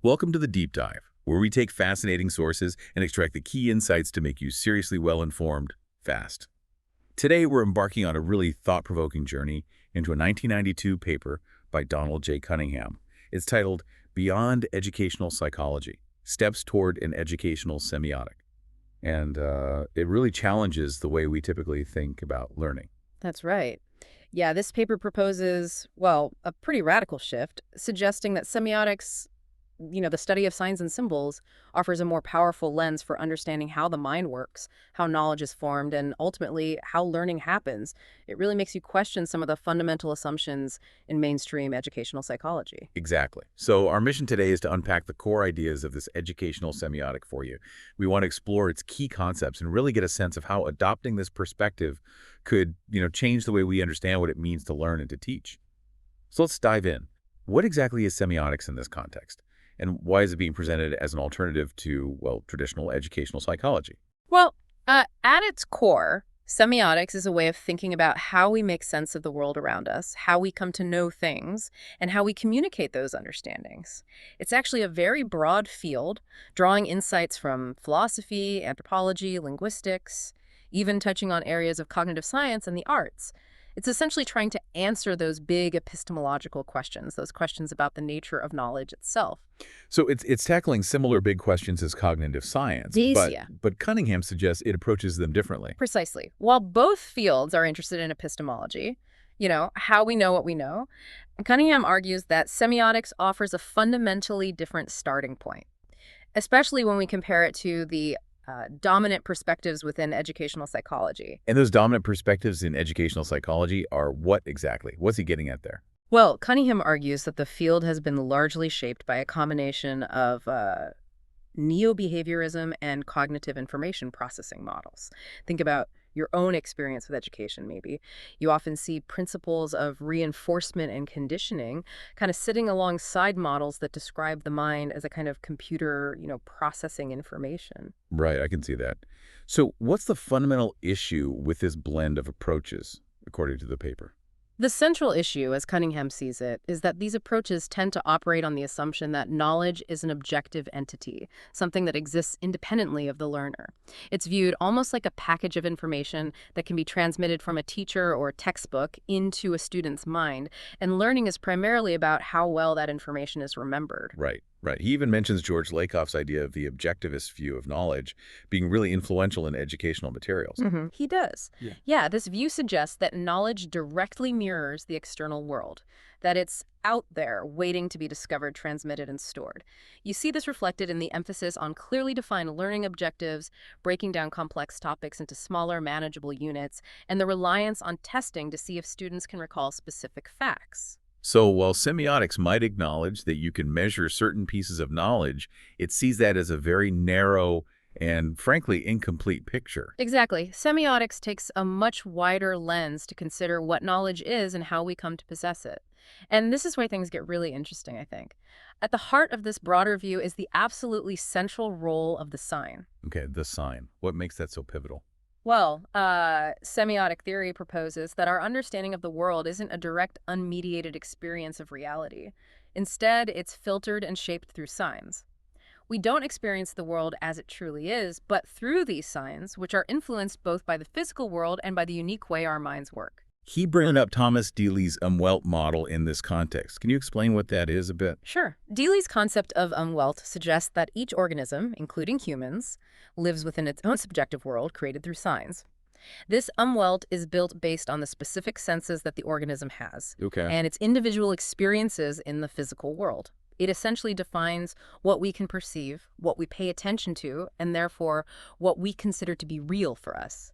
Welcome to the Deep Dive, where we take fascinating sources and extract the key insights to make you seriously well-informed, fast. Today, we're embarking on a really thought-provoking journey into a 1992 paper by Donald J. Cunningham. It's titled Beyond Educational Psychology, Steps Toward an Educational Semiotic. And it really challenges the way we typically think about learning. That's right. Yeah, this paper proposes, well, a pretty radical shift, suggesting that semiotics, the study of signs and symbols, offers a more powerful lens for understanding how the mind works, how knowledge is formed, and ultimately how learning happens. It really makes you question some of the fundamental assumptions in mainstream educational psychology. Exactly. So our mission today is to unpack the core ideas of this educational semiotic for you. We want to explore its key concepts and really get a sense of how adopting this perspective could, change the way we understand what it means to learn and to teach. So let's dive in. What exactly is semiotics in this context? And why is it being presented as an alternative to, well, traditional educational psychology? Well, at its core, semiotics is a way of thinking about how we make sense of the world around us, how we come to know things, and how we communicate those understandings. It's actually a very broad field, drawing insights from philosophy, anthropology, linguistics, even touching on areas of cognitive science and the arts. It's essentially trying to answer those big epistemological questions, those questions about the nature of knowledge itself. So it's tackling similar big questions as cognitive science, These, but yeah. but Cunningham suggests it approaches them differently. Precisely. While both fields are interested in epistemology, how we know what we know, Cunningham argues that semiotics offers a fundamentally different starting point, especially when we compare it to the dominant perspectives within educational psychology. And those dominant perspectives in educational psychology are what exactly? What's he getting at there? Well, Cunningham argues that the field has been largely shaped by a combination of neo-behaviorism and cognitive information processing models. Think about your own experience with education, maybe. You often see principles of reinforcement and conditioning kind of sitting alongside models that describe the mind as a kind of computer, processing information. Right, I can see that. So what's the fundamental issue with this blend of approaches, according to the paper? The central issue, as Cunningham sees it, is that these approaches tend to operate on the assumption that knowledge is an objective entity, something that exists independently of the learner. It's viewed almost like a package of information that can be transmitted from a teacher or textbook into a student's mind, and learning is primarily about how well that information is remembered. Right, right. He even mentions George Lakoff's idea of the objectivist view of knowledge being really influential in educational materials. He does. Yeah. Yeah, this view suggests that knowledge directly mirrors the external world, that it's out there waiting to be discovered, transmitted, and stored. You see this reflected in the emphasis on clearly defined learning objectives, breaking down complex topics into smaller, manageable units, and the reliance on testing to see if students can recall specific facts. So while semiotics might acknowledge that you can measure certain pieces of knowledge, it sees that as a very narrow and, frankly, incomplete picture. Exactly. Semiotics takes a much wider lens to consider what knowledge is and how we come to possess it. And this is where things get really interesting, I think. At the heart of this broader view is the absolutely central role of the sign. Okay, the sign. What makes that so pivotal? Well, semiotic theory proposes that our understanding of the world isn't a direct, unmediated experience of reality. Instead, it's filtered and shaped through signs. We don't experience the world as it truly is, but through these signs, which are influenced both by the physical world and by the unique way our minds work. He brought up Thomas Deely's Umwelt model in this context. Can you explain what that is a bit? Sure. Deely's concept of Umwelt suggests that each organism, including humans, lives within its own subjective world created through signs. This Umwelt is built based on the specific senses that the organism has Okay. and its individual experiences in the physical world. It essentially defines what we can perceive, what we pay attention to, and therefore what we consider to be real for us.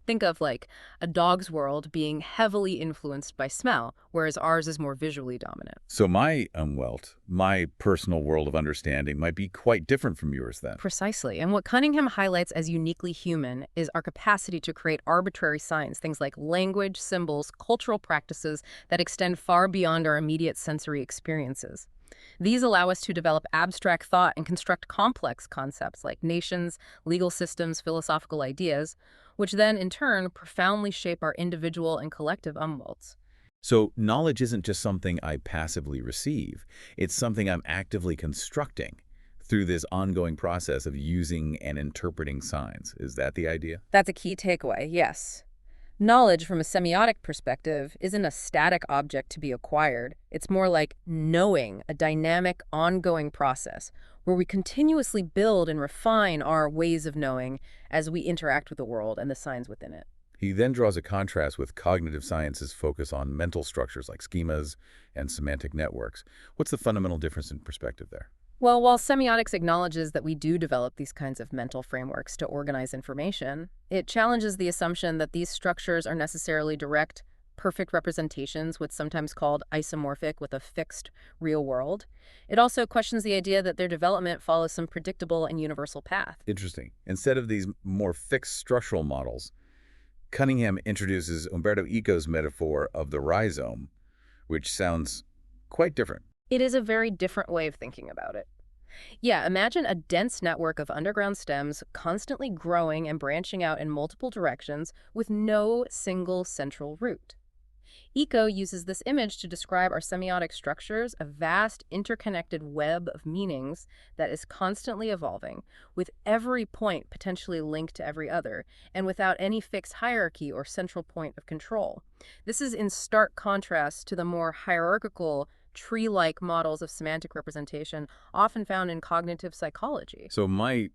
Think of like a dog's world being heavily influenced by smell, whereas ours is more visually dominant. So my Umwelt, my personal world of understanding, might be quite different from yours then. Precisely. And what Cunningham highlights as uniquely human is our capacity to create arbitrary signs, things like language, symbols, cultural practices that extend far beyond our immediate sensory experiences. These allow us to develop abstract thought and construct complex concepts like nations, legal systems, philosophical ideas, which then, in turn, profoundly shape our individual and collective umwelts. So knowledge isn't just something I passively receive. It's something I'm actively constructing through this ongoing process of using and interpreting signs. Is that the idea? That's a key takeaway, yes. Knowledge from a semiotic perspective isn't a static object to be acquired. It's more like knowing, a dynamic, ongoing process where we continuously build and refine our ways of knowing as we interact with the world and the signs within it. He then draws a contrast with cognitive science's focus on mental structures like schemas and semantic networks. What's the fundamental difference in perspective there? Well, while semiotics acknowledges that we do develop these kinds of mental frameworks to organize information, it challenges the assumption that these structures are necessarily direct, perfect representations, what's sometimes called isomorphic with a fixed real world. It also questions the idea that their development follows some predictable and universal path. Interesting. Instead of these more fixed structural models, Cunningham introduces Umberto Eco's metaphor of the rhizome, which sounds quite different. It is a very different way of thinking about it. Yeah, imagine a dense network of underground stems constantly growing and branching out in multiple directions with no single central root. Eco uses this image to describe our semiotic structures, a vast interconnected web of meanings that is constantly evolving, with every point potentially linked to every other, and without any fixed hierarchy or central point of control. This is in stark contrast to the more hierarchical, tree-like models of semantic representation often found in cognitive psychology. So my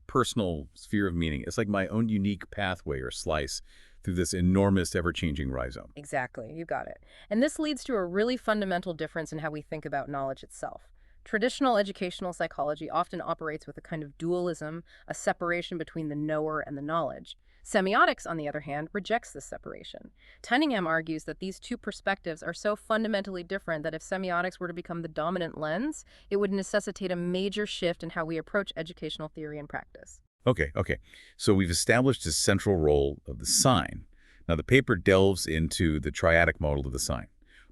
personal sphere of meaning, it's like my own unique pathway or slice through this enormous ever-changing rhizome. Exactly, you got it. And this leads to a really fundamental difference in how we think about knowledge itself. Traditional educational psychology often operates with a kind of dualism, a separation between the knower and the knowledge. Semiotics, on the other hand, rejects this separation. Cunningham argues that these two perspectives are so fundamentally different that if semiotics were to become the dominant lens, it would necessitate a major shift in how we approach educational theory and practice. Okay. So we've established the central role of the sign. Now, the paper delves into the triadic model of the sign.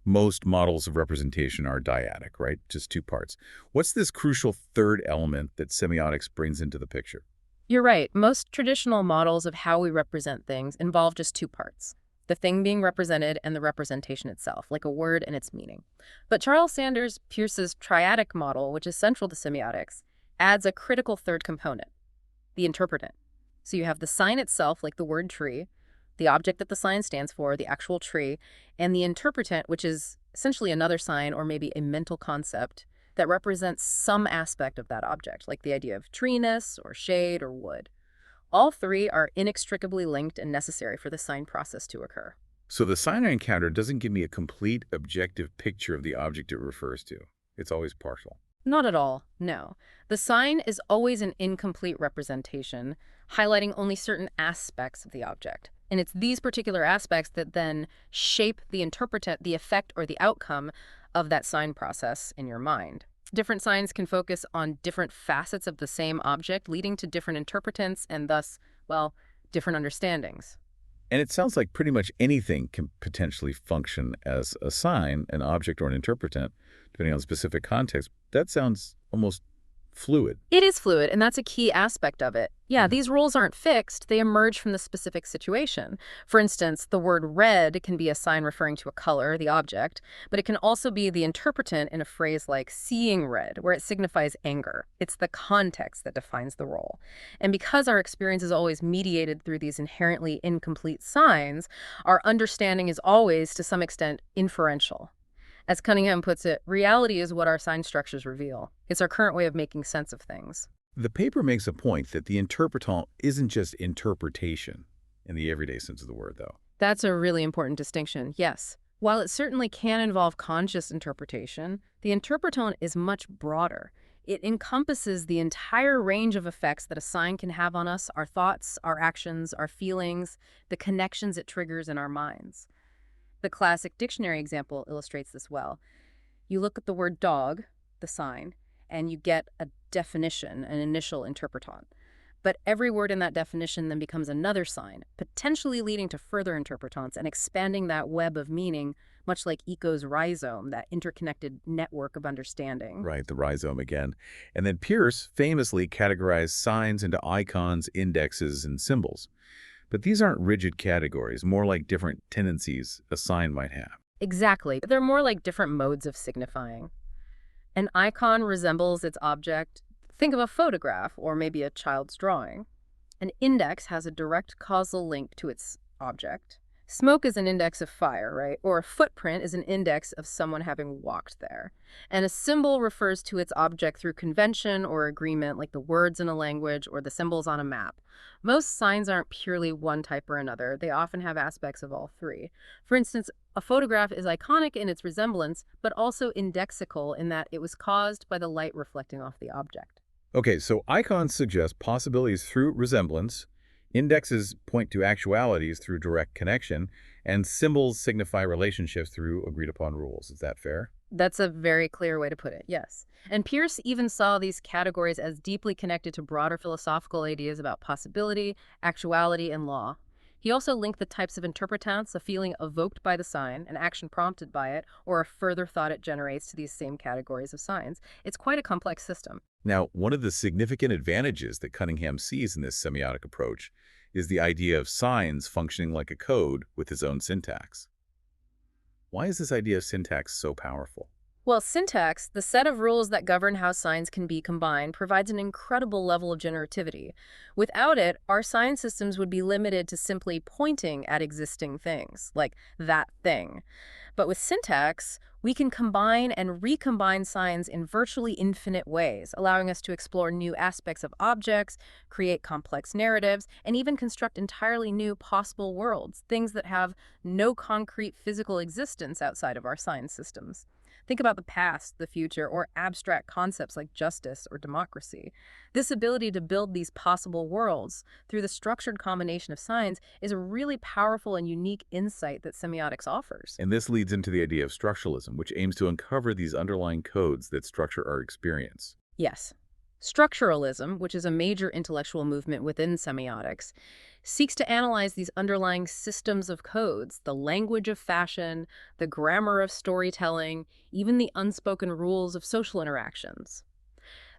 Most models of representation are dyadic, right? Just two parts. What's this crucial third element that semiotics brings into the picture? You're right. Most traditional models of how we represent things involve just two parts, the thing being represented and the representation itself, like a word and its meaning. But Charles Sanders Peirce's triadic model, which is central to semiotics, adds a critical third component, the interpretant. So you have the sign itself, like the word tree, the object that the sign stands for, the actual tree, and the interpretant, which is essentially another sign or maybe a mental concept that represents some aspect of that object, like the idea of treeness or shade or wood. All three are inextricably linked and necessary for the sign process to occur. So the sign I encounter doesn't give me a complete objective picture of the object it refers to. It's always partial. Not at all, no. The sign is always an incomplete representation, highlighting only certain aspects of the object. And it's these particular aspects that then shape the interpretant, the effect or the outcome of that sign process in your mind. Different signs can focus on different facets of the same object, leading to different interpretants and thus, well, different understandings. And it sounds like pretty much anything can potentially function as a sign, an object, or an interpretant, depending on specific context. That sounds almost fluid. It is fluid, and that's a key aspect of it. Yeah, these rules aren't fixed. They emerge from the specific situation. For instance, the word red can be a sign referring to a color, the object, but it can also be the interpretant in a phrase like seeing red, where it signifies anger. It's the context that defines the role. And because our experience is always mediated through these inherently incomplete signs, our understanding is always, to some extent, inferential. As Cunningham puts it, reality is what our sign structures reveal. It's our current way of making sense of things. The paper makes a point that the interpretant isn't just interpretation in the everyday sense of the word, though. That's a really important distinction, yes. While it certainly can involve conscious interpretation, the interpretant is much broader. It encompasses the entire range of effects that a sign can have on us, our thoughts, our actions, our feelings, the connections it triggers in our minds. The classic dictionary example illustrates this well. You look at the word dog, the sign, and you get a definition, an initial interpretant. But every word in that definition then becomes another sign, potentially leading to further interpretants and expanding that web of meaning, much like Eco's rhizome, that interconnected network of understanding. Right, the rhizome again. And then Peirce famously categorized signs into icons, indexes, and symbols. But these aren't rigid categories, more like different tendencies a sign might have. Exactly. They're more like different modes of signifying. An icon resembles its object. Think of a photograph or maybe a child's drawing. An index has a direct causal link to its object. Smoke is an index of fire, right? Or a footprint is an index of someone having walked there. And a symbol refers to its object through convention or agreement, like the words in a language or the symbols on a map. Most signs aren't purely one type or another. They often have aspects of all three. For instance, a photograph is iconic in its resemblance, but also indexical in that it was caused by the light reflecting off the object. Okay, so icons suggest possibilities through resemblance, indexes point to actualities through direct connection, and symbols signify relationships through agreed-upon rules. Is that fair? That's a very clear way to put it, yes. And Pierce even saw these categories as deeply connected to broader philosophical ideas about possibility, actuality, and law. He also linked the types of interpretants, a feeling evoked by the sign, an action prompted by it, or a further thought it generates to these same categories of signs. It's quite a complex system. Now, one of the significant advantages that Cunningham sees in this semiotic approach is the idea of signs functioning like a code with its own syntax. Why is this idea of syntax so powerful? Well, syntax, the set of rules that govern how signs can be combined, provides an incredible level of generativity. Without it, our sign systems would be limited to simply pointing at existing things, like that thing. But with syntax, we can combine and recombine signs in virtually infinite ways, allowing us to explore new aspects of objects, create complex narratives, and even construct entirely new possible worlds, things that have no concrete physical existence outside of our sign systems. Think about the past, the future, or abstract concepts like justice or democracy. This ability to build these possible worlds through the structured combination of signs is a really powerful and unique insight that semiotics offers. And this leads into the idea of structuralism, which aims to uncover these underlying codes that structure our experience. Yes. Structuralism, which is a major intellectual movement within semiotics, seeks to analyze these underlying systems of codes, the language of fashion, the grammar of storytelling, even the unspoken rules of social interactions.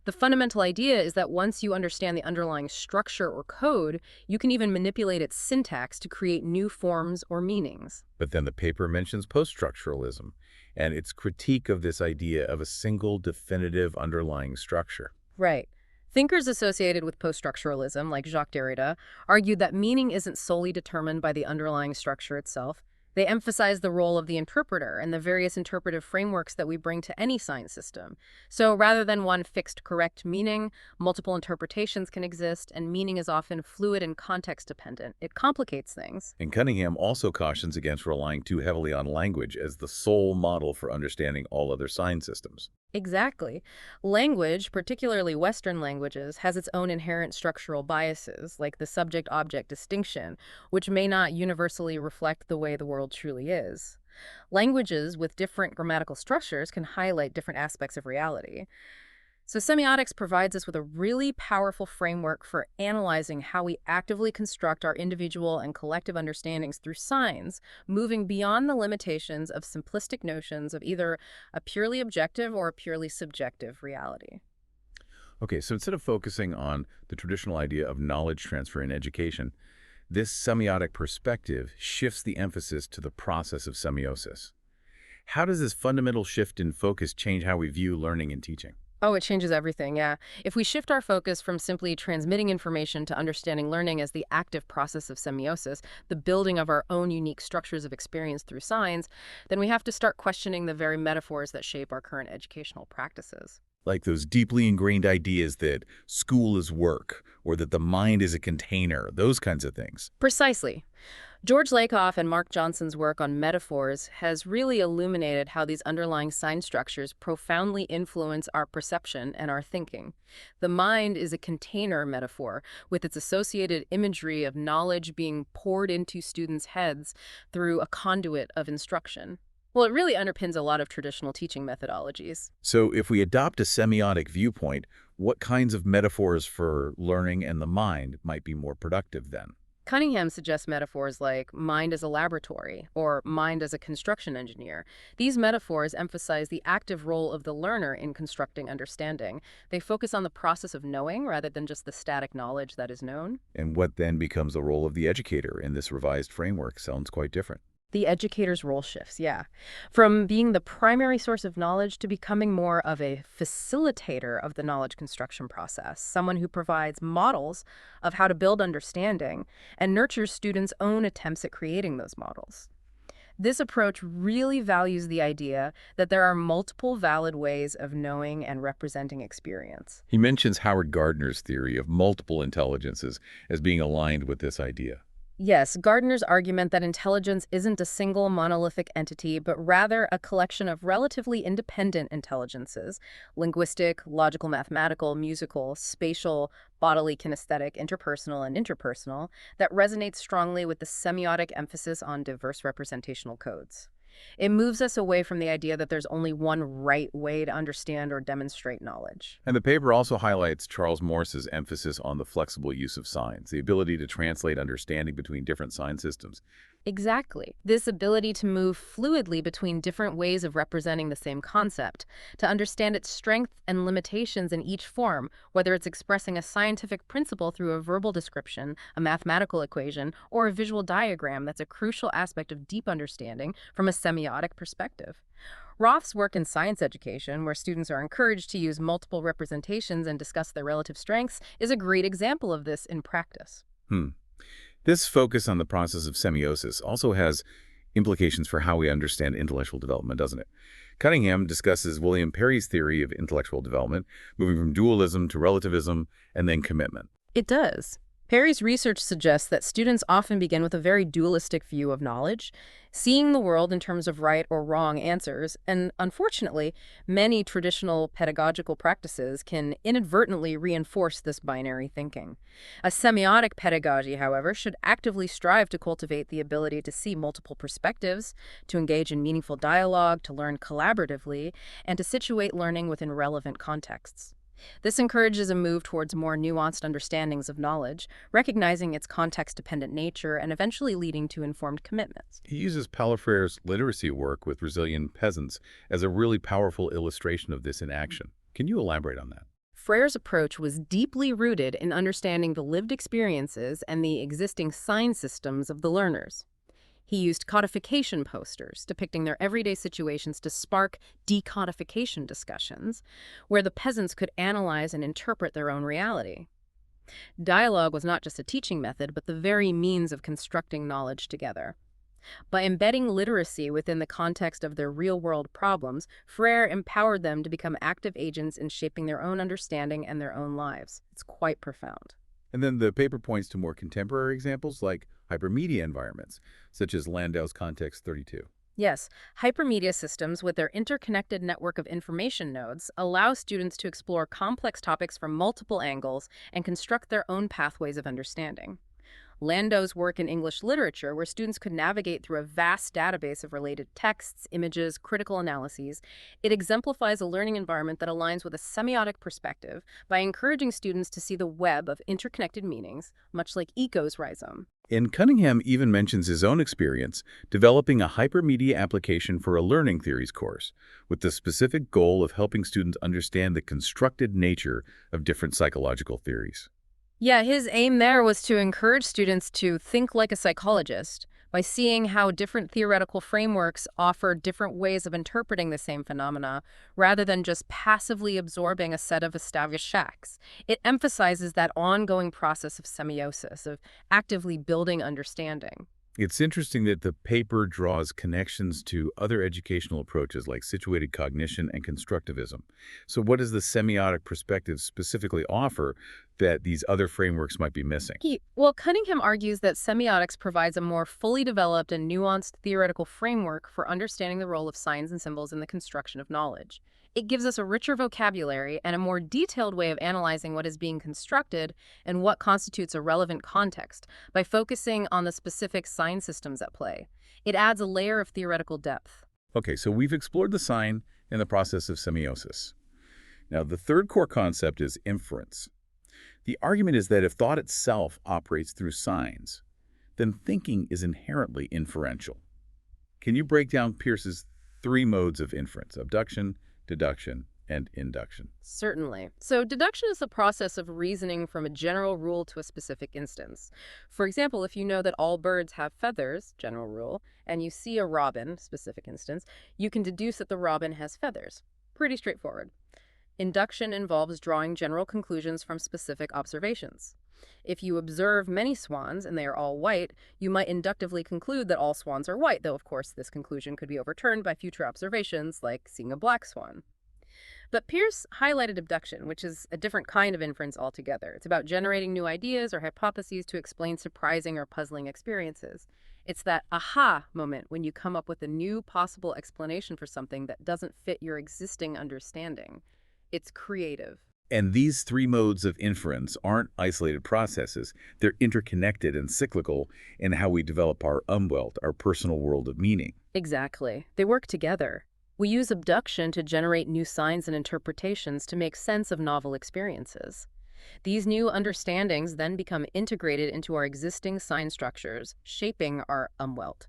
The fundamental idea is that once you understand the underlying structure or code, you can even manipulate its syntax to create new forms or meanings. But then the paper mentions post-structuralism and its critique of this idea of a single definitive underlying structure. Right. Thinkers associated with post-structuralism, like Jacques Derrida, argued that meaning isn't solely determined by the underlying structure itself. They emphasize the role of the interpreter and the various interpretive frameworks that we bring to any sign system. So rather than one fixed correct meaning, multiple interpretations can exist, and meaning is often fluid and context-dependent. It complicates things. And Cunningham also cautions against relying too heavily on language as the sole model for understanding all other sign systems. Exactly. Language, particularly Western languages, has its own inherent structural biases, like the subject-object distinction, which may not universally reflect the way the world truly is. Languages with different grammatical structures can highlight different aspects of reality. So semiotics provides us with a really powerful framework for analyzing how we actively construct our individual and collective understandings through signs, moving beyond the limitations of simplistic notions of either a purely objective or a purely subjective reality. Okay, so instead of focusing on the traditional idea of knowledge transfer in education, this semiotic perspective shifts the emphasis to the process of semiosis. How does this fundamental shift in focus change how we view learning and teaching? Oh, it changes everything, yeah. If we shift our focus from simply transmitting information to understanding learning as the active process of semiosis, the building of our own unique structures of experience through signs, then we have to start questioning the very metaphors that shape our current educational practices. Like those deeply ingrained ideas that school is work, or that the mind is a container, those kinds of things. Precisely. George Lakoff and Mark Johnson's work on metaphors has really illuminated how these underlying sign structures profoundly influence our perception and our thinking. The mind is a container metaphor, with its associated imagery of knowledge being poured into students' heads through a conduit of instruction. Well, it really underpins a lot of traditional teaching methodologies. So if we adopt a semiotic viewpoint, what kinds of metaphors for learning and the mind might be more productive then? Cunningham suggests metaphors like mind as a laboratory or mind as a construction engineer. These metaphors emphasize the active role of the learner in constructing understanding. They focus on the process of knowing rather than just the static knowledge that is known. And what then becomes the role of the educator in this revised framework sounds quite different. The educator's role shifts, yeah. From being the primary source of knowledge to becoming more of a facilitator of the knowledge construction process, someone who provides models of how to build understanding and nurtures students' own attempts at creating those models. This approach really values the idea that there are multiple valid ways of knowing and representing experience. He mentions Howard Gardner's theory of multiple intelligences as being aligned with this idea. Yes, Gardner's argument that intelligence isn't a single monolithic entity, but rather a collection of relatively independent intelligences, linguistic, logical, mathematical, musical, spatial, bodily, kinesthetic, interpersonal, and interpersonal, that resonates strongly with the semiotic emphasis on diverse representational codes. It moves us away from the idea that there's only one right way to understand or demonstrate knowledge. And the paper also highlights Charles Morse's emphasis on the flexible use of signs, the ability to translate understanding between different sign systems. Exactly. This ability to move fluidly between different ways of representing the same concept, to understand its strengths and limitations in each form, whether it's expressing a scientific principle through a verbal description, a mathematical equation, or a visual diagram, that's a crucial aspect of deep understanding from a semiotic perspective. Roth's work in science education, where students are encouraged to use multiple representations and discuss their relative strengths, is a great example of this in practice. Hmm. This focus on the process of semiosis also has implications for how we understand intellectual development, doesn't it? Cunningham discusses William Perry's theory of intellectual development, moving from dualism to relativism and then commitment. It does. Perry's research suggests that students often begin with a very dualistic view of knowledge, seeing the world in terms of right or wrong answers, and unfortunately, many traditional pedagogical practices can inadvertently reinforce this binary thinking. A semiotic pedagogy, however, should actively strive to cultivate the ability to see multiple perspectives, to engage in meaningful dialogue, to learn collaboratively, and to situate learning within relevant contexts. This encourages a move towards more nuanced understandings of knowledge, recognizing its context-dependent nature and eventually leading to informed commitments. He uses Paulo Freire's literacy work with resilient peasants as a really powerful illustration of this in action. Can you elaborate on that? Freire's approach was deeply rooted in understanding the lived experiences and the existing sign systems of the learners. He used codification posters depicting their everyday situations to spark decodification discussions, where the peasants could analyze and interpret their own reality. Dialogue was not just a teaching method, but the very means of constructing knowledge together. By embedding literacy within the context of their real-world problems, Freire empowered them to become active agents in shaping their own understanding and their own lives. It's quite profound. And then the paper points to more contemporary examples like hypermedia environments, such as Landau's Context 32. Yes, hypermedia systems with their interconnected network of information nodes allow students to explore complex topics from multiple angles and construct their own pathways of understanding. Landau's work in English literature, where students could navigate through a vast database of related texts, images, critical analyses, it exemplifies a learning environment that aligns with a semiotic perspective by encouraging students to see the web of interconnected meanings, much like Eco's rhizome. And Cunningham even mentions his own experience developing a hypermedia application for a learning theories course, with the specific goal of helping students understand the constructed nature of different psychological theories. Yeah, his aim there was to encourage students to think like a psychologist by seeing how different theoretical frameworks offer different ways of interpreting the same phenomena, rather than just passively absorbing a set of established facts. It emphasizes that ongoing process of semiosis, of actively building understanding. It's interesting that the paper draws connections to other educational approaches like situated cognition and constructivism. So what does the semiotic perspective specifically offer that these other frameworks might be missing? Cunningham argues that semiotics provides a more fully developed and nuanced theoretical framework for understanding the role of signs and symbols in the construction of knowledge. It gives us a richer vocabulary and a more detailed way of analyzing what is being constructed and what constitutes a relevant context by focusing on the specific sign systems at play. It adds a layer of theoretical depth. Okay, so we've explored the sign and the process of semiosis. Now, the third core concept is inference. The argument is that if thought itself operates through signs, then thinking is inherently inferential. Can you break down Pierce's three modes of inference: abduction, deduction, and induction? Certainly. So deduction is the process of reasoning from a general rule to a specific instance. For example, if you know that all birds have feathers, general rule, and you see a robin, specific instance, you can deduce that the robin has feathers. Pretty straightforward. Induction involves drawing general conclusions from specific observations. If you observe many swans and they are all white, you might inductively conclude that all swans are white, though of course this conclusion could be overturned by future observations, like seeing a black swan. But Pierce highlighted abduction, which is a different kind of inference altogether. It's about generating new ideas or hypotheses to explain surprising or puzzling experiences. It's that aha moment when you come up with a new possible explanation for something that doesn't fit your existing understanding. It's creative. And these three modes of inference aren't isolated processes. They're interconnected and cyclical in how we develop our umwelt, our personal world of meaning. Exactly. They work together. We use abduction to generate new signs and interpretations to make sense of novel experiences. These new understandings then become integrated into our existing sign structures, shaping our umwelt.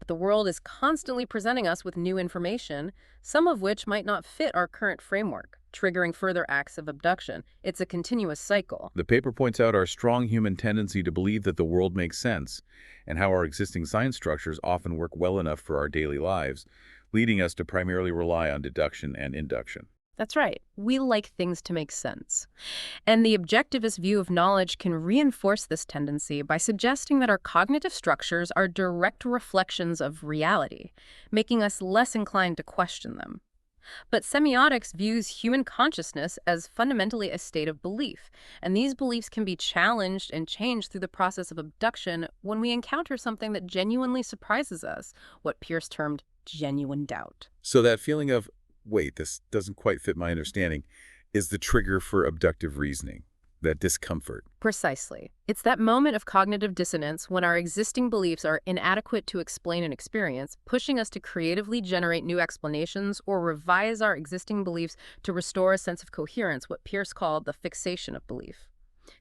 But the world is constantly presenting us with new information, some of which might not fit our current framework, triggering further acts of abduction. It's a continuous cycle. The paper points out our strong human tendency to believe that the world makes sense, and how our existing science structures often work well enough for our daily lives, leading us to primarily rely on deduction and induction. That's right. We like things to make sense. And the objectivist view of knowledge can reinforce this tendency by suggesting that our cognitive structures are direct reflections of reality, making us less inclined to question them. But semiotics views human consciousness as fundamentally a state of belief, and these beliefs can be challenged and changed through the process of abduction when we encounter something that genuinely surprises us, what Pierce termed genuine doubt. So that feeling of, wait, this doesn't quite fit my understanding, is the trigger for abductive reasoning, that discomfort. Precisely. It's that moment of cognitive dissonance when our existing beliefs are inadequate to explain an experience, pushing us to creatively generate new explanations or revise our existing beliefs to restore a sense of coherence, what Pierce called the fixation of belief.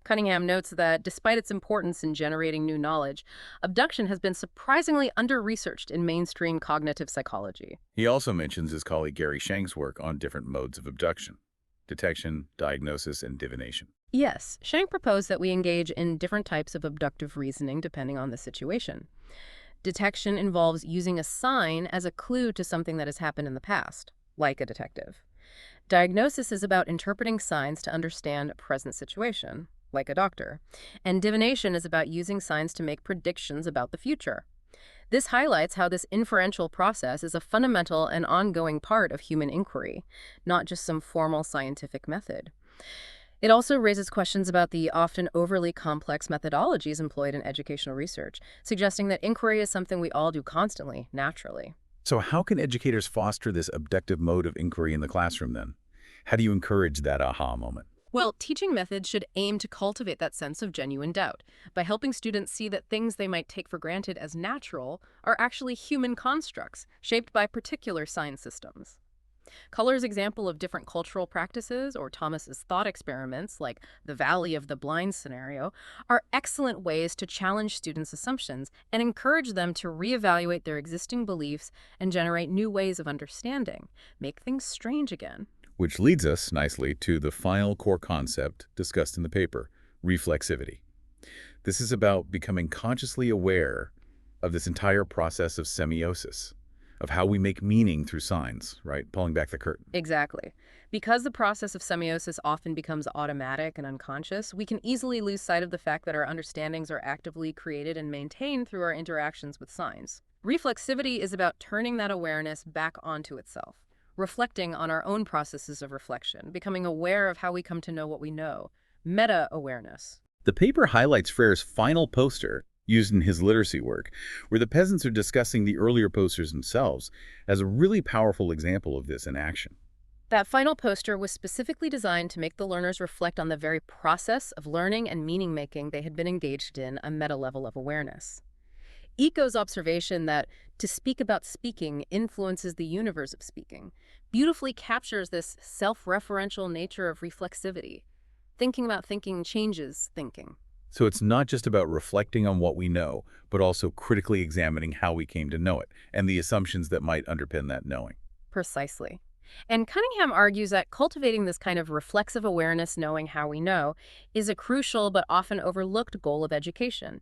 Cunningham notes that despite its importance in generating new knowledge, abduction has been surprisingly under-researched in mainstream cognitive psychology. He also mentions his colleague Gary Shank's work on different modes of abduction: detection, diagnosis, and divination. Yes, Shank proposed that we engage in different types of abductive reasoning depending on the situation. Detection involves using a sign as a clue to something that has happened in the past, like a detective. Diagnosis is about interpreting signs to understand a present situation, like a doctor. And divination is about using signs to make predictions about the future. This highlights how this inferential process is a fundamental and ongoing part of human inquiry, not just some formal scientific method. It also raises questions about the often overly complex methodologies employed in educational research, suggesting that inquiry is something we all do constantly, naturally. So how can educators foster this abductive mode of inquiry in the classroom then? How do you encourage that aha moment? Well, teaching methods should aim to cultivate that sense of genuine doubt by helping students see that things they might take for granted as natural are actually human constructs shaped by particular science systems. Color's example of different cultural practices, or Thomas's thought experiments, like the Valley of the Blind scenario, are excellent ways to challenge students' assumptions and encourage them to reevaluate their existing beliefs and generate new ways of understanding, make things strange again. Which leads us nicely to the final core concept discussed in the paper: reflexivity. This is about becoming consciously aware of this entire process of semiosis, of how we make meaning through signs, right? Pulling back the curtain. Exactly. Because the process of semiosis often becomes automatic and unconscious, we can easily lose sight of the fact that our understandings are actively created and maintained through our interactions with signs. Reflexivity is about turning that awareness back onto itself, reflecting on our own processes of reflection, becoming aware of how we come to know what we know. Meta-awareness. The paper highlights Frere's final poster, used in his literacy work, where the peasants are discussing the earlier posters themselves, as a really powerful example of this in action. That final poster was specifically designed to make the learners reflect on the very process of learning and meaning-making they had been engaged in, a meta-level of awareness. Eco's observation that to speak about speaking influences the universe of speaking beautifully captures this self-referential nature of reflexivity. Thinking about thinking changes thinking. So it's not just about reflecting on what we know, but also critically examining how we came to know it and the assumptions that might underpin that knowing. Precisely. And Cunningham argues that cultivating this kind of reflexive awareness, knowing how we know, is a crucial but often overlooked goal of education.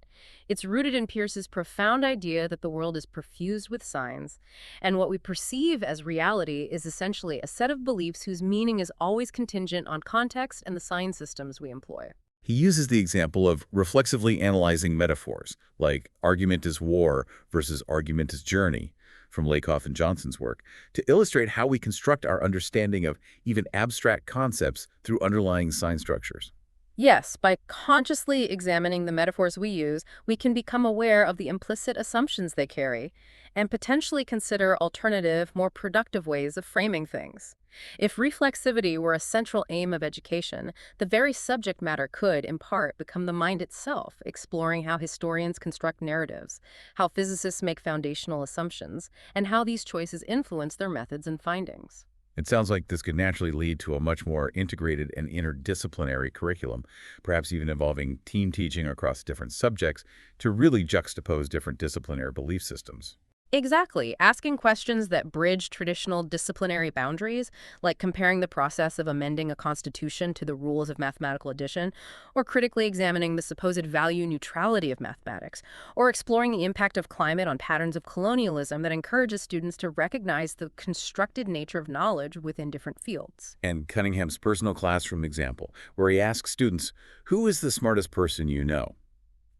It's rooted in Peirce's profound idea that the world is perfused with signs, and what we perceive as reality is essentially a set of beliefs whose meaning is always contingent on context and the sign systems we employ. He uses the example of reflexively analyzing metaphors, like argument is war versus argument is journey, from Lakoff and Johnson's work, to illustrate how we construct our understanding of even abstract concepts through underlying sign structures. Yes, by consciously examining the metaphors we use, we can become aware of the implicit assumptions they carry and potentially consider alternative, more productive ways of framing things. If reflexivity were a central aim of education, the very subject matter could, in part, become the mind itself, exploring how historians construct narratives, how physicists make foundational assumptions, and how these choices influence their methods and findings. It sounds like this could naturally lead to a much more integrated and interdisciplinary curriculum, perhaps even involving team teaching across different subjects to really juxtapose different disciplinary belief systems. Exactly. Asking questions that bridge traditional disciplinary boundaries, like comparing the process of amending a constitution to the rules of mathematical addition, or critically examining the supposed value neutrality of mathematics, or exploring the impact of climate on patterns of colonialism that encourages students to recognize the constructed nature of knowledge within different fields. And Cunningham's personal classroom example, where he asks students, "Who is the smartest person you know?"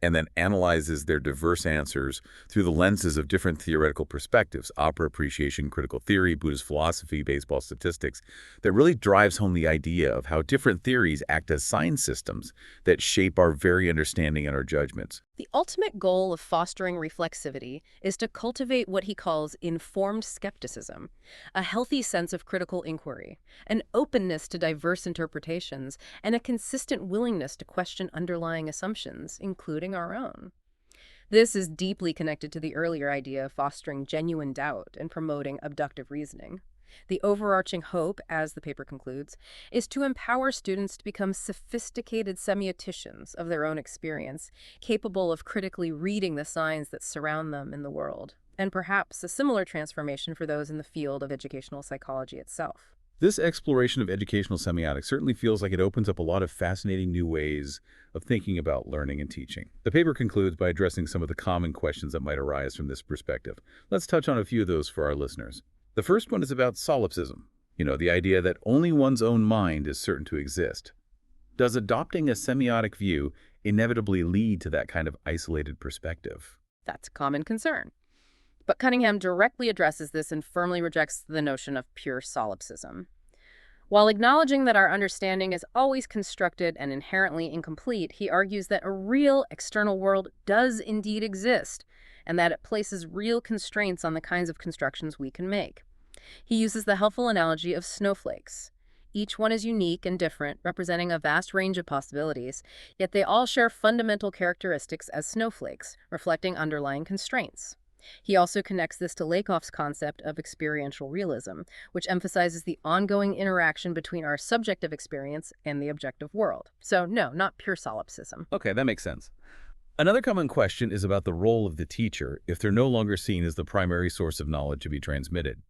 and then analyzes their diverse answers through the lenses of different theoretical perspectives, opera appreciation, critical theory, Buddhist philosophy, baseball statistics, that really drives home the idea of how different theories act as sign systems that shape our very understanding and our judgments. The ultimate goal of fostering reflexivity is to cultivate what he calls informed skepticism, a healthy sense of critical inquiry, an openness to diverse interpretations, and a consistent willingness to question underlying assumptions, including our own. This is deeply connected to the earlier idea of fostering genuine doubt and promoting abductive reasoning. The overarching hope, as the paper concludes, is to empower students to become sophisticated semioticians of their own experience, capable of critically reading the signs that surround them in the world, and perhaps a similar transformation for those in the field of educational psychology itself. This exploration of educational semiotics certainly feels like it opens up a lot of fascinating new ways of thinking about learning and teaching. The paper concludes by addressing some of the common questions that might arise from this perspective. Let's touch on a few of those for our listeners. The first one is about solipsism, the idea that only one's own mind is certain to exist. Does adopting a semiotic view inevitably lead to that kind of isolated perspective? That's a common concern. But Cunningham directly addresses this and firmly rejects the notion of pure solipsism. While acknowledging that our understanding is always constructed and inherently incomplete, he argues that a real external world does indeed exist, and that it places real constraints on the kinds of constructions we can make. He uses the helpful analogy of snowflakes. Each one is unique and different, representing a vast range of possibilities, yet they all share fundamental characteristics as snowflakes, reflecting underlying constraints. He also connects this to Lakoff's concept of experiential realism, which emphasizes the ongoing interaction between our subjective experience and the objective world. So no, not pure solipsism. Okay, that makes sense. Another common question is about the role of the teacher if they're no longer seen as the primary source of knowledge to be transmitted.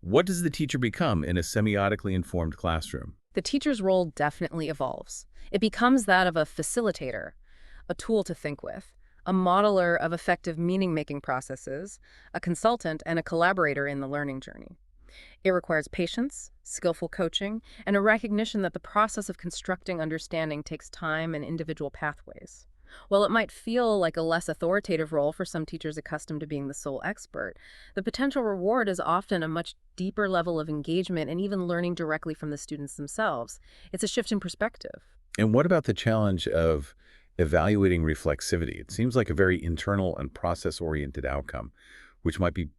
What does the teacher become in a semiotically informed classroom? The teacher's role definitely evolves. It becomes that of a facilitator, a tool to think with, a modeler of effective meaning-making processes, a consultant, and a collaborator in the learning journey. It requires patience, skillful coaching, and a recognition that the process of constructing understanding takes time and individual pathways. While it might feel like a less authoritative role for some teachers accustomed to being the sole expert, the potential reward is often a much deeper level of engagement and even learning directly from the students themselves. It's a shift in perspective. And what about the challenge of evaluating reflexivity? It seems like a very internal and process-oriented outcome, which might be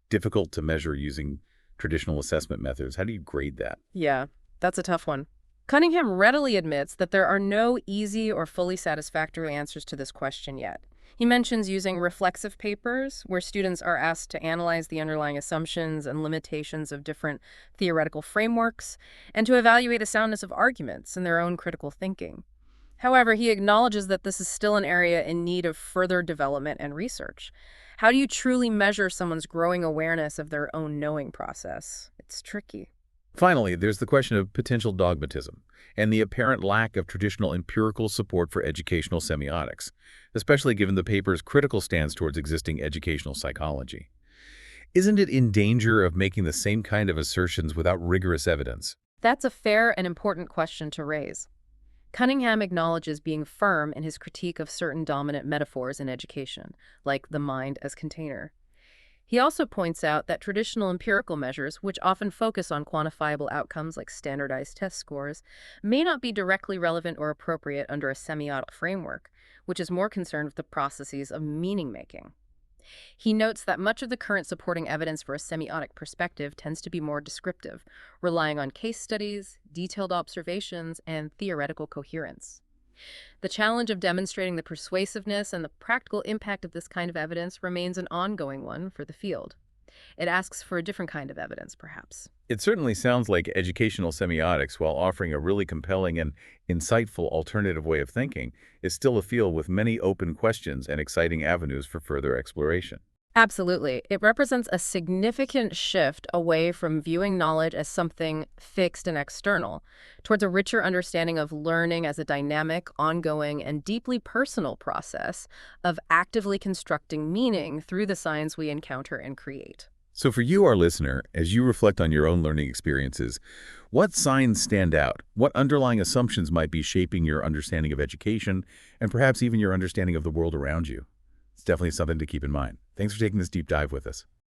difficult to measure using traditional assessment methods. How do you grade that? Yeah, that's a tough one. Cunningham readily admits that there are no easy or fully satisfactory answers to this question yet. He mentions using reflexive papers, where students are asked to analyze the underlying assumptions and limitations of different theoretical frameworks, and to evaluate the soundness of arguments and their own critical thinking. However, he acknowledges that this is still an area in need of further development and research. How do you truly measure someone's growing awareness of their own knowing process? It's tricky. Finally, there's the question of potential dogmatism and the apparent lack of traditional empirical support for educational semiotics, especially given the paper's critical stance towards existing educational psychology. Isn't it in danger of making the same kind of assertions without rigorous evidence? That's a fair and important question to raise. Cunningham acknowledges being firm in his critique of certain dominant metaphors in education, like the mind as container. He also points out that traditional empirical measures, which often focus on quantifiable outcomes like standardized test scores, may not be directly relevant or appropriate under a semiotic framework, which is more concerned with the processes of meaning-making. He notes that much of the current supporting evidence for a semiotic perspective tends to be more descriptive, relying on case studies, detailed observations, and theoretical coherence. The challenge of demonstrating the persuasiveness and the practical impact of this kind of evidence remains an ongoing one for the field. It asks for a different kind of evidence, perhaps. It certainly sounds like educational semiotics, while offering a really compelling and insightful alternative way of thinking, is still a field with many open questions and exciting avenues for further exploration. Absolutely. It represents a significant shift away from viewing knowledge as something fixed and external, towards a richer understanding of learning as a dynamic, ongoing, and deeply personal process of actively constructing meaning through the signs we encounter and create. So for you, our listener, as you reflect on your own learning experiences, what signs stand out? What underlying assumptions might be shaping your understanding of education and perhaps even your understanding of the world around you? It's definitely something to keep in mind. Thanks for taking this deep dive with us.